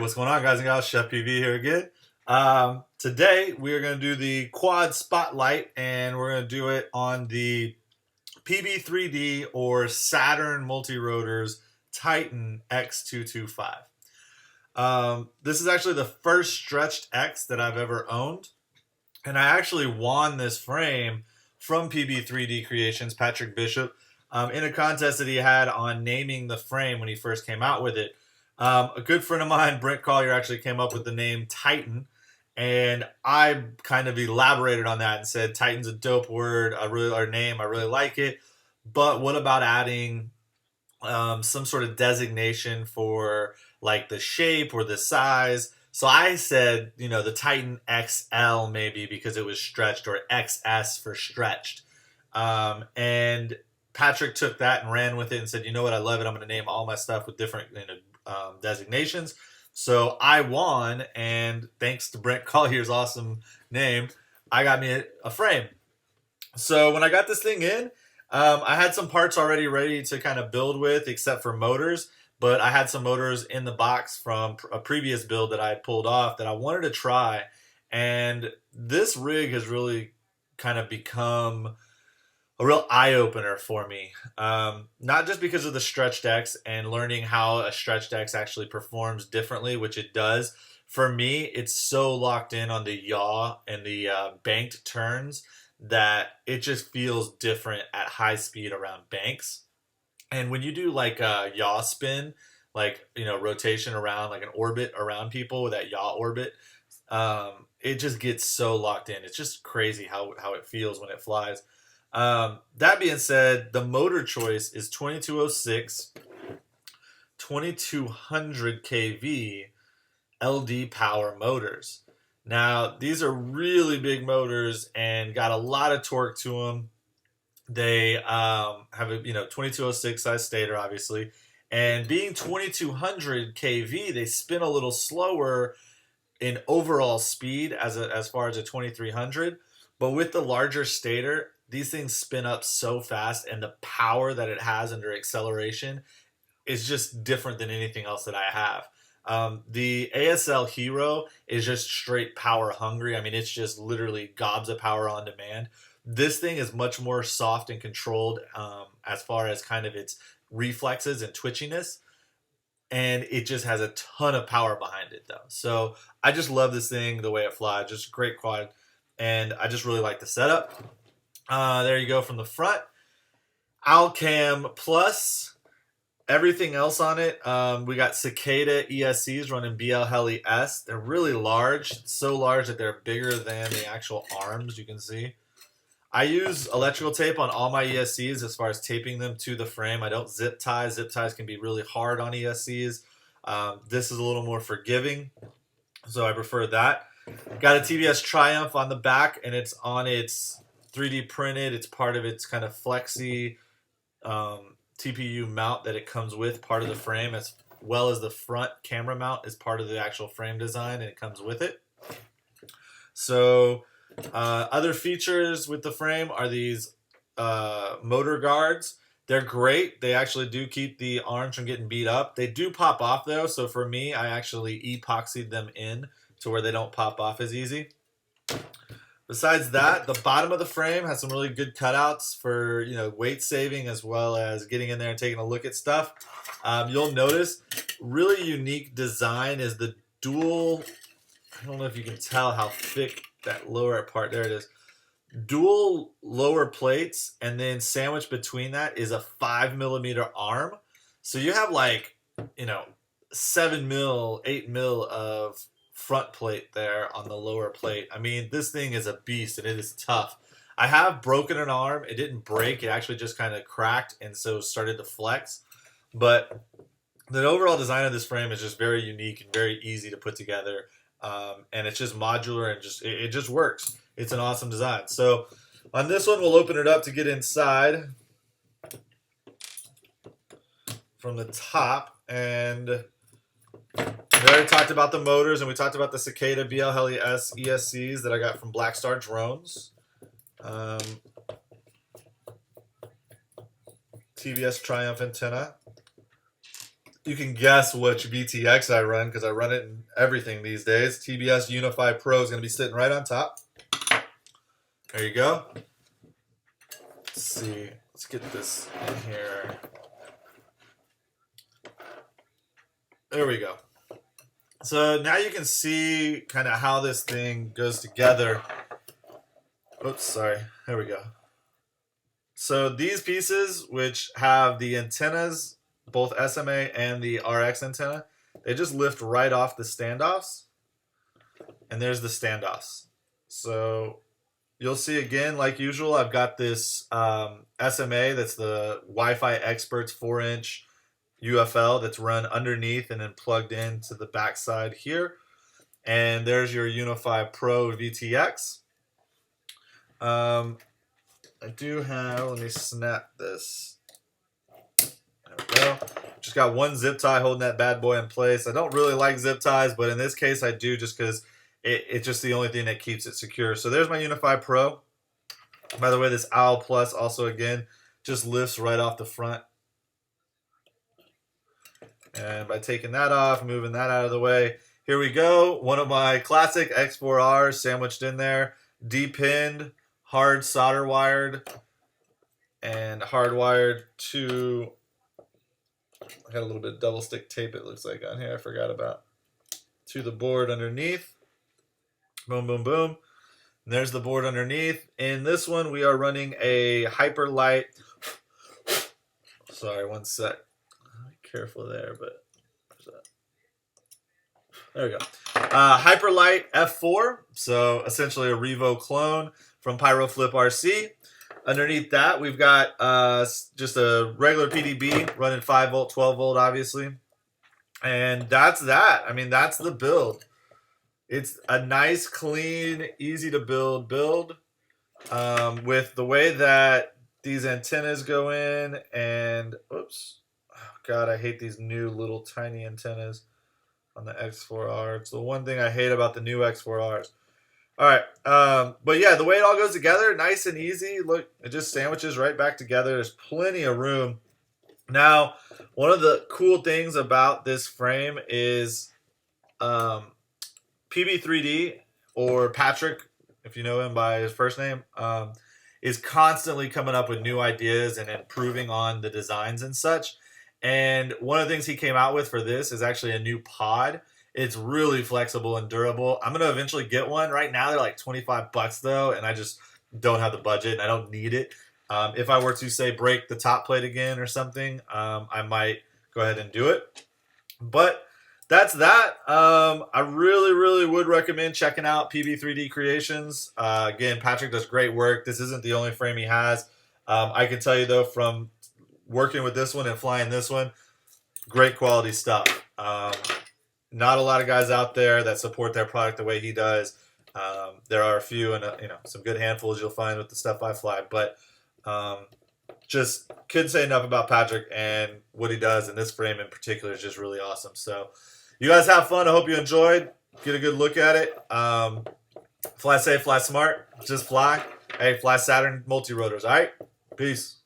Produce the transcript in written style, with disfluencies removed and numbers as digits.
what's going on, guys and gals? CheFPV here again. Today we are going to do the quad spotlight, and we're going to do it on the PB3D or Saturn multi-rotors Titan X-225. This is actually the first stretched X that I've ever owned, and I actually won this frame from PB3D Creations, Patrick Bishop, in a contest that he had on naming the frame when he first came out with it. A good friend of mine, Brent Collier, actually came up with the name Titan, and I kind of elaborated on that and said Titan's a dope word, our name, I really like it, but what about adding some sort of designation for like the shape or the size? So I said, the Titan XL maybe because it was stretched, or XS for stretched. And Patrick took that and ran with it and said, you know what, I love it. I'm going to name all my stuff with different designations. So I won, and thanks to Brent Collier's awesome name, I got me a frame. So when I got this thing in, I had some parts already ready to kind of build with, except for motors. But I had some motors in the box from a previous build that I had pulled off that I wanted to try. And this rig has really kind of become a real eye-opener for me. Not just because of the stretched X and learning how a stretched X actually performs differently, which it does. For me, it's so locked in on the yaw and the banked turns that it just feels different at high speed around banks. And when you do like a yaw spin, like, rotation around, like an orbit around people with that yaw orbit, it just gets so locked in. It's just crazy how it feels when it flies. That being said, the motor choice is 2206, 2200 kV LD power motors. Now, these are really big motors and got a lot of torque to them. They have a 2206 size stator, obviously, and being 2200 kV, they spin a little slower in overall speed as far as a 2300. But with the larger stator, these things spin up so fast, and the power that it has under acceleration is just different than anything else that I have. The ASL Hero is just straight power hungry. I mean, it's just literally gobs of power on demand. This thing is much more soft and controlled as far as kind of its reflexes and twitchiness. And it just has a ton of power behind it, though. So I just love this thing, the way it flies. Just great quad. And I just really like the setup. There you go from the front. Alcam Plus. Everything else on it, we got Cicada ESCs running BL Heli S. They're really large. So large that they're bigger than the actual arms, you can see. I use electrical tape on all my ESCs as far as taping them to the frame. I don't zip tie. Zip ties can be really hard on ESCs. This is a little more forgiving, so I prefer that. Got a TBS Triumph on the back, and it's on its 3D printed. It's part of its kind of flexi TPU mount that it comes with, part of the frame, as well as the front camera mount is part of the actual frame design, and it comes with it. So other features with the frame are these motor guards. They're great. They actually do keep the arms from getting beat up. They do pop off, though, so for me, I actually epoxied them in to where they don't pop off as easy. Besides that, the bottom of the frame has some really good cutouts for weight saving, as well as getting in there and taking a look at stuff. You'll notice really unique design is the dual. I don't know if you can tell how thick that lower part, there it is. Dual lower plates, and then sandwiched between that is a 5mm arm. So you have 7 mil, 8 mil of front plate there on the lower plate. I mean, this thing is a beast, and it is tough. I have broken an arm. It didn't break. It actually just kind of cracked, and so started to flex. But the overall design of this frame is just very unique and very easy to put together. And it's just modular, and it just works. It's an awesome design. So on this one, we'll open it up to get inside from the top. And we already talked about the motors, and we talked about the Cicada BL Heli S ESCs that I got from Black Star Drones. TBS Triumph antenna. you can guess which VTX I run because I run it in everything these days. TBS Unify Pro is going to be sitting right on top. There you go. Let's see. Let's get this in here. There we go. So now you can see kind of how this thing goes together. Oops, sorry. There we go. So these pieces, which have the antennas, both SMA and the RX antenna, they just lift right off the standoffs. And there's the standoffs. So you'll see again, like usual, I've got this SMA, that's the Wi-Fi Experts 4-inch UFL that's run underneath and then plugged into the backside here. And there's your Unify Pro VTX. I do have, let me snap this. There we go. Just got one zip tie holding that bad boy in place. I don't really like zip ties, but in this case I do, just because it's just the only thing that keeps it secure. So there's my Unify Pro. By the way, this OWL Plus also, again, just lifts right off the front. And by taking that off, moving that out of the way, here we go. One of my classic X4Rs sandwiched in there, depinned, hard solder wired, and hardwired to, I had a little bit of double stick tape, it looks like, on here, I forgot about, to the board underneath. Boom, boom, boom. And there's the board underneath. In this one, we are running a Hyperlight. Sorry, one sec. Careful there, but there we go. Hyperlight F4, so essentially a Revo clone from PyroFlip RC. Underneath that, we've got just a regular PDB running 5 volt, 12 volt, obviously. And that's that. I mean, that's the build. It's a nice, clean, easy to build with the way that these antennas go in. And oops. God, I hate these new little tiny antennas on the X4R. It's the one thing I hate about the new X4Rs. All right, but yeah, the way it all goes together, nice and easy. Look, it just sandwiches right back together. There's plenty of room. Now, one of the cool things about this frame is PB3D, or Patrick, if you know him by his first name, is constantly coming up with new ideas and improving on the designs and such. And one of the things he came out with for this is actually a new pod. It's really flexible and durable. I'm going to eventually get one. Right now, they're like 25 bucks though, and I just don't have the budget and I don't need it. If I were to, say, break the top plate again or something, I might go ahead and do it. But that's that. I really would recommend checking out PB3D Creations. Again, Patrick does great work. This isn't the only frame he has. I can tell you, though, from working with this one and flying this one, great quality stuff. Not a lot of guys out there that support their product the way he does. There are a few, and some good handfuls you'll find with the stuff I fly, but just couldn't say enough about Patrick and what he does, and this frame in particular is just really awesome. So you guys have fun. I hope you enjoyed. Get a good look at it. Fly safe, fly smart, just fly. Hey, fly Saturn multi-rotors, all right? Peace.